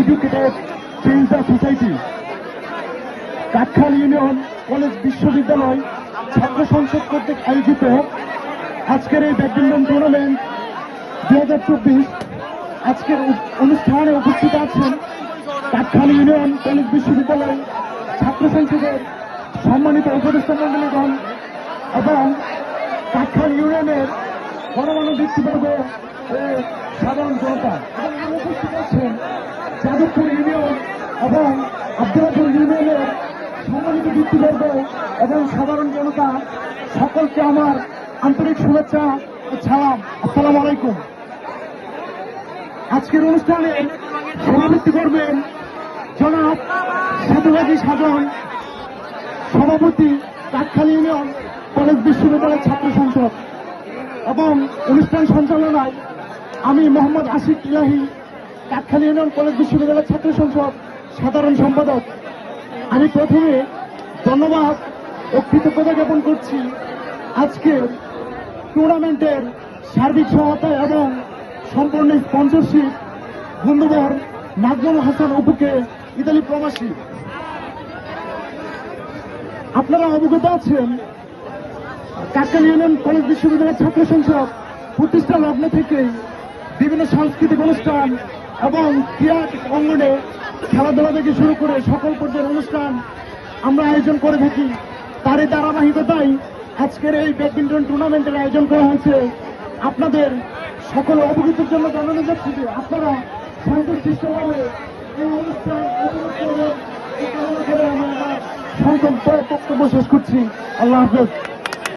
educated change the society. Kakkhali union college বিশ্ববিদ্যালয় ছাত্র সংসদ কর্তৃক আয়োজিত আজকের এই ব্যাডমিন্টন টুর্নামেন্ট 2024 আজকের অনুষ্ঠানে উপস্থিত আছেন কাকখালী ইউনিয়ন কলেজ বিশ্ববিদ্যালয় ছাত্র সংসদের সম্মানিত উপদেষ্টা মন্ডলীগণ এবং কাকখালী ইউনিয়নের গণমান্য ব্যক্তিবর্গ ও সাধারণ জনতা এবং উপস্থিত আছেন যাদবপুর ইউনিয়ন এবং আব্দুল্লাহপুর ইউনিয়নের সম্মানিত ব্যক্তিবর্গ এবং সাধারণ জনতা সকলকে আমার আন্তরিক শুভেচ্ছা ও সালাম। আসসালামু আলাইকুম। আজকের অনুষ্ঠানে সভাপতি করবেন জনাব সাধুবাদী সাধন, সভাপতি কাকখালী ইউনিয়ন কলেজ বিশ্ববিদ্যালয় ছাত্র সংসদ, এবং অনুষ্ঠান সঞ্চালনায় আমি মোহাম্মদ আশিক ইলাহি, কাকখালী ইউনিয়ন কলেজ বিশ্ববিদ্যালয় ছাত্র সংসদ সাধারণ সম্পাদক। আমি প্রথমে ধন্যবাদ ও কৃতজ্ঞতা জ্ঞাপন করছি আজকের টুর্নামেন্টের সার্বিক সহায়তা এবং সম্পূর্ণ স্পন্সরশিপ বন্ধুবর নাজমুল হাসান অপুকে, ইতালি প্রবাসী। আপনারা অবগত আছেন কাকখালী ইউনিয়ন কলেজ বিশ্ববিদ্যালয় ছাত্র সংসদ প্রতিষ্ঠা লগ্ন থেকে বিভিন্ন সাংস্কৃতিক অনুষ্ঠান এবং ক্রীড়া অঙ্গনে খেলাধুলা থেকে শুরু করে সকল পর্যায়ের অনুষ্ঠান আমরা আয়োজন করে থাকি। তারই ধারাবাহিকতায় আজকের এই ব্যাডমিন্টন টুর্নামেন্টের আয়োজন করা হয়েছে। আপনাদের সকল অবগতির জন্য জানানো যাচ্ছে যে আপনারা শান্তিশৃঙ্খলভাবে এই অনুষ্ঠান উপভোগ করবেন। এই কামনা করে আমি আমার সংক্ষিপ্ত বক্তব্য শেষ করছি। আল্লাহ হাফেজ।